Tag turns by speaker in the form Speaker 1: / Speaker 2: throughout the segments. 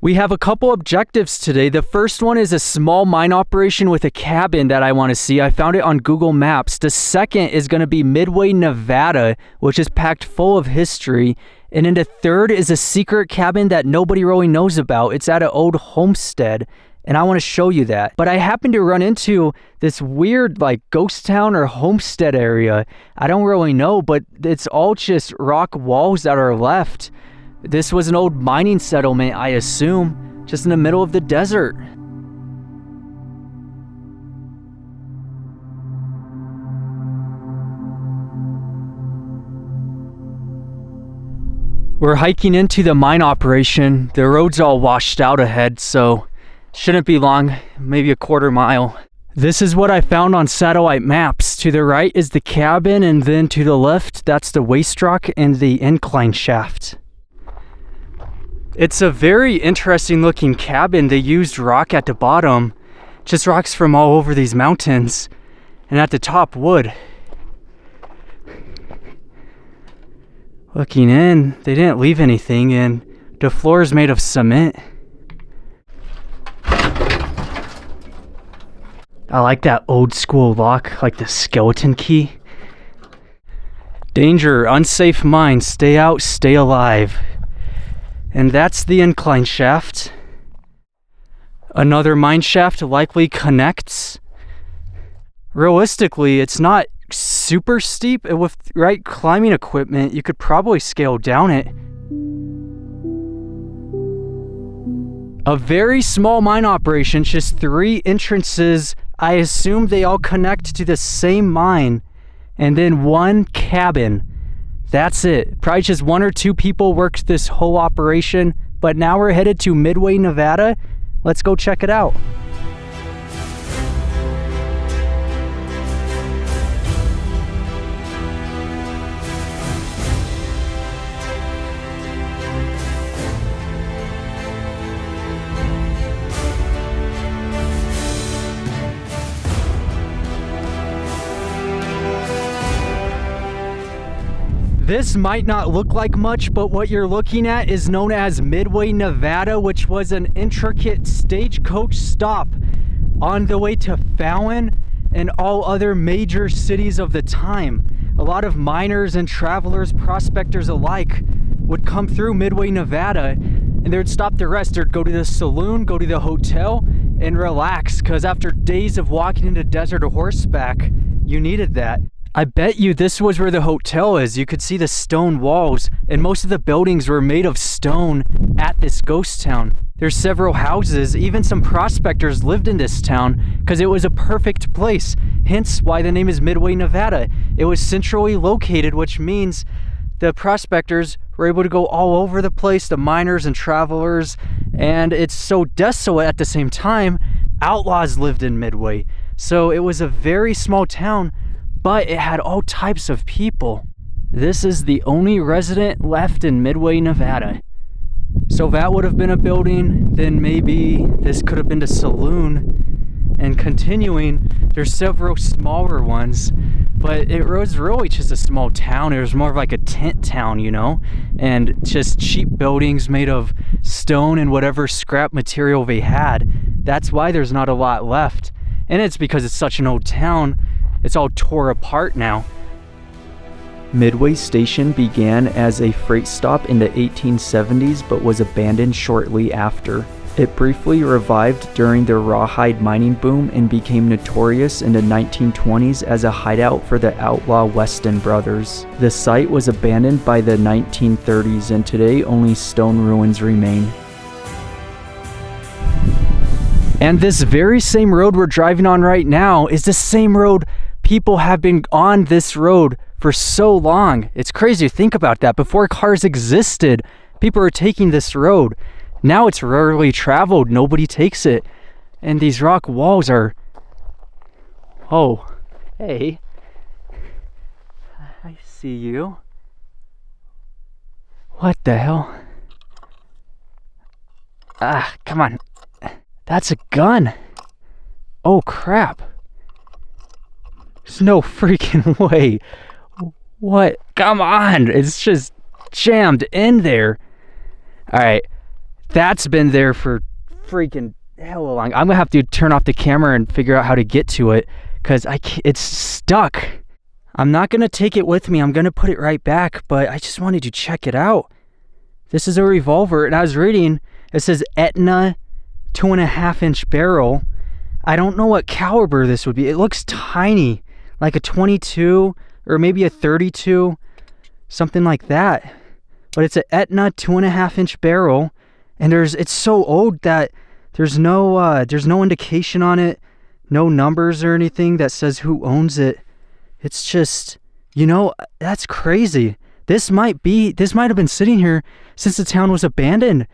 Speaker 1: We have a couple objectives today. The first one is a small mine operation with a cabin that I want to see. I found it on Google Maps. The second is going to be Midway, Nevada, which is packed full of history. And then the third is a secret cabin that nobody really knows about. It's at an old homestead, and I want to show you that. But I happened to run into this weird like ghost town or homestead area. I don't really know, but it's all just rock walls that are left. This was an old mining settlement, I assume, just in the middle of the desert. We're hiking into the mine operation. The road's all washed out ahead, so shouldn't be long, maybe a quarter mile. This is what I found on satellite maps. To the right is the cabin, and then to the left, that's the waste rock and the incline shaft. It's a very interesting looking cabin. They used rock at the bottom, just rocks from all over these mountains, and at the top wood. Looking in, they didn't leave anything, and the floor is made of cement. I like that old school lock, like the skeleton key. Danger, unsafe mine, stay out, stay alive. And that's the incline shaft. Another mine shaft likely connects. Realistically, it's not super steep. With right climbing equipment, you could probably scale down it. A very small mine operation, just 3 entrances. I assume they all connect to the same mine, and then 1 cabin. That's it. Probably just 1 or 2 people worked this whole operation, but now we're headed to Midway, Nevada. Let's go check it out. This might not look like much, but what you're looking at is known as Midway, Nevada, which was an intricate stagecoach stop on the way to Fallon and all other major cities of the time. A lot of miners and travelers, prospectors alike, would come through Midway, Nevada, and they would stop to rest. They'd go to the saloon, go to the hotel, and relax, because after days of walking in the desert or horseback, you needed that. I bet you this was where the hotel is. You could see the stone walls, and most of the buildings were made of stone at this ghost town. There's several houses, even some prospectors lived in this town because it was a perfect place, hence why the name is Midway, Nevada. It was centrally located, which means the prospectors were able to go all over the place, the miners and travelers, and it's so desolate at the same time. Outlaws lived in Midway, so it was a very small town, but it had all types of people. This is the only resident left in Midway, Nevada. So that would have been a building, then maybe this could have been the saloon. And continuing, there's several smaller ones, but it was really just a small town. It was more of like a tent town, you know, and just cheap buildings made of stone and whatever scrap material they had. That's why there's not a lot left. And it's because it's such an old town. It's all tore apart now. Midway Station began as a freight stop in the 1870s but was abandoned shortly after. It briefly revived during the Rawhide mining boom and became notorious in the 1920s as a hideout for the outlaw Weston Brothers. The site was abandoned by the 1930s, and today only stone ruins remain. And this very same road we're driving on right now is the same road. People have been on this road for so long. It's crazy to think about that. Before cars existed, people were taking this road. Now it's rarely traveled. Nobody takes it. And these rock walls are... Oh, hey. I see you. What the hell? Ah, come on. That's a gun. Oh, crap. There's no freaking way. What? Come on. It's just jammed in there. All right. That's been there for freaking hella long. I'm gonna have to turn off the camera and figure out how to get to it, because it's stuck. I'm not gonna take it with me. I'm gonna put it right back, but I just wanted to check it out. This is a revolver, and I was reading, it says Etna 2.5-inch barrel. I don't know what caliber this would be. It looks tiny, like a 22 or maybe a 32, something like that. But it's an Etna 2.5-inch barrel, and it's so old that there's no indication on it, no numbers or anything that says who owns it. It's just, that's crazy. This might have been sitting here since the town was abandoned,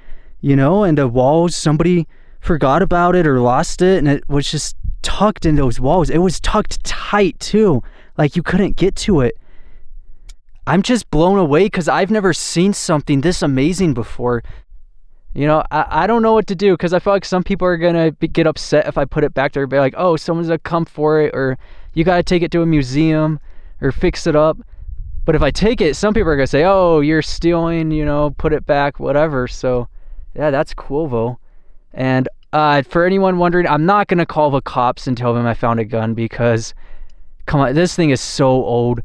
Speaker 1: and the walls, somebody forgot about it or lost it, and it was just tucked in those walls. It was tucked tight too, like you couldn't get to it. I'm just blown away because I've never seen something this amazing before. I don't know what to do, because I feel like some people are gonna get upset if I put it back there. Be like, oh, someone's gonna come for it, or you gotta take it to a museum or fix it up. But if I take it, some people are gonna say, oh, you're stealing, put it back, whatever. So yeah, that's cool though. And for anyone wondering, I'm not gonna call the cops and tell them I found a gun, because come on, this thing is so old.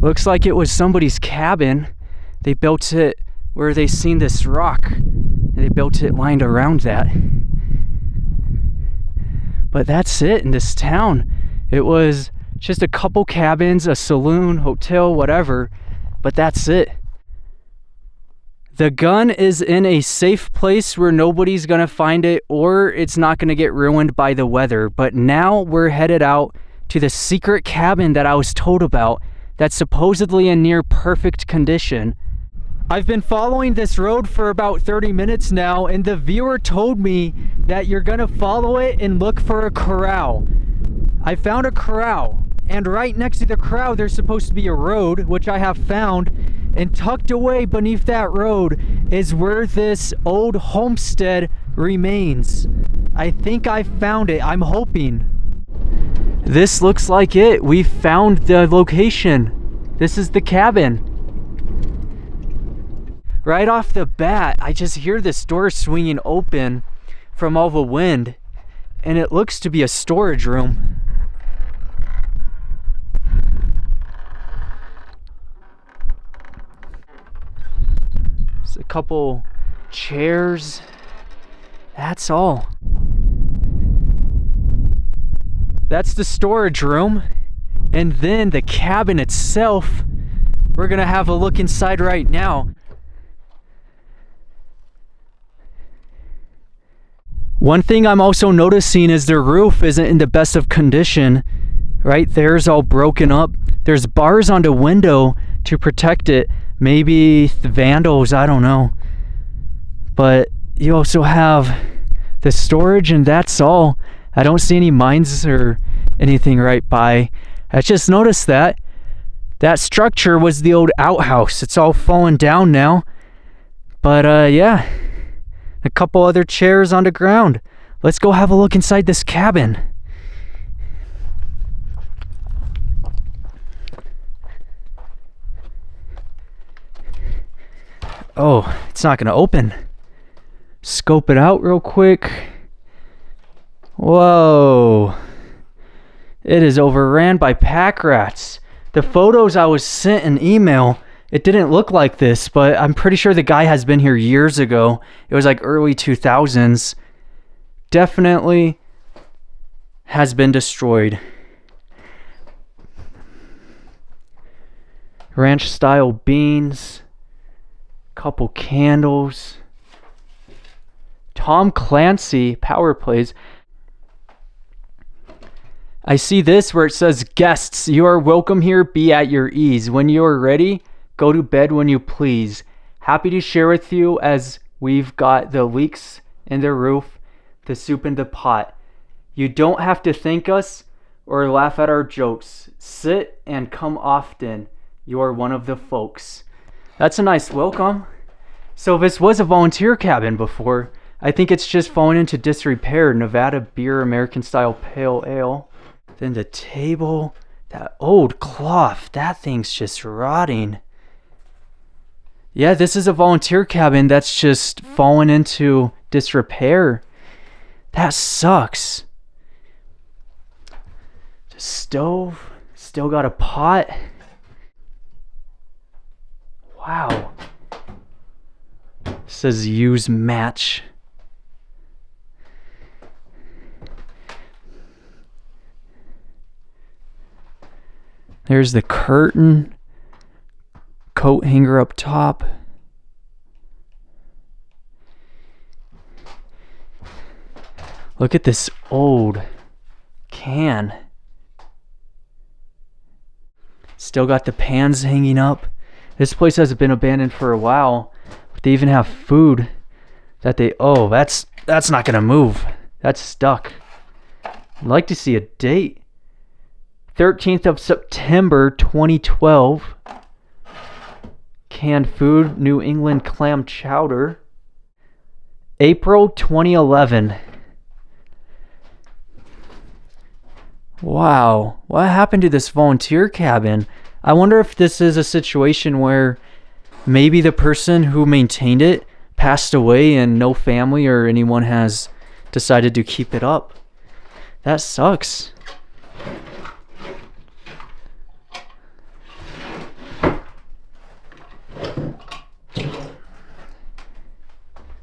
Speaker 1: Looks like it was somebody's cabin. They built it where they seen this rock, and they built it lined around that. But that's it in this town. It was just a couple cabins, a saloon, hotel, whatever, but that's it. The gun is in a safe place where nobody's gonna find it, or it's not gonna get ruined by the weather. But now we're headed out to the secret cabin that I was told about, that's supposedly in near perfect condition. I've been following this road for about 30 minutes now, and the viewer told me that you're gonna follow it and look for a corral. I found a corral, and right next to the corral there's supposed to be a road, which I have found, and tucked away beneath that road is where this old homestead remains. I think I found it. I'm hoping. This looks like it. We found the location. This is the cabin. Right off the bat, I just hear this door swinging open from all the wind, and it looks to be a storage room. There's a couple chairs. That's all. That's the storage room, and then the cabin itself, we're gonna have a look inside right now. One thing I'm also noticing is the roof isn't in the best of condition. Right there's all broken up. There's bars on the window to protect it. Maybe the vandals, I don't know. But you also have the storage, and that's all. I don't see any mines or anything right by. I just noticed that structure was the old outhouse. It's all fallen down now. But yeah, a couple other chairs on the ground. Let's go have a look inside this cabin. Oh, it's not gonna open. Scope it out real quick. Whoa. It is overran by pack rats. The photos I was sent in email, it didn't look like this, but I'm pretty sure the guy has been here years ago. It was like early 2000s. Definitely has been destroyed. Ranch style beans. Couple candles. Tom Clancy power plays. I see this where it says, guests, you are welcome here, be at your ease. When you are ready, go to bed when you please. Happy to share with you as we've got the leaks in the roof, the soup in the pot. You don't have to thank us or laugh at our jokes. Sit and come often. You are one of the folks. That's a nice welcome. So this was a volunteer cabin before. I think it's just fallen into disrepair. Nevada beer, American style pale ale. Then the table, that old cloth, that thing's just rotting. Yeah, this is a volunteer cabin that's just fallen into disrepair. That sucks. The stove, still got a pot. Wow. It says use match. There's the curtain. Coat hanger up top. Look at this old can. Still got the pans hanging up. This place has been abandoned for a while, but they even have food that they, oh, that's not gonna move. That's stuck. I'd like to see a date. 13th of September 2012. Canned food, New England clam chowder. April 2011. Wow, what happened to this volunteer cabin? I wonder if this is a situation where maybe the person who maintained it passed away and no family or anyone has decided to keep it up. That sucks.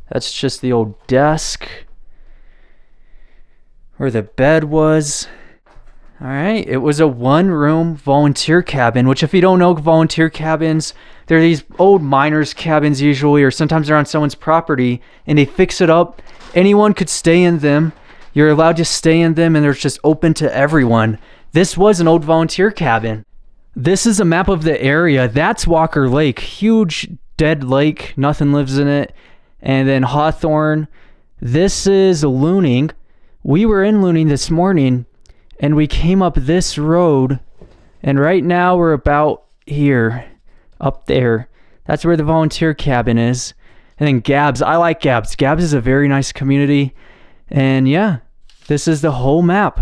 Speaker 1: That's just the old desk where the bed was. All right, it was a one-room volunteer cabin, which if you don't know volunteer cabins, they're these old miners' cabins usually, or sometimes they're on someone's property, and they fix it up. Anyone could stay in them. You're allowed to stay in them, and they're just open to everyone. This was an old volunteer cabin. This is a map of the area. That's Walker Lake, huge dead lake. Nothing lives in it. And then Hawthorne. This is Looning. We were in Looning this morning, and we came up this road, and right now we're about here, up there. That's where the volunteer cabin is. And then Gabbs. I like Gabbs. Gabbs is a very nice community. And yeah, this is the whole map.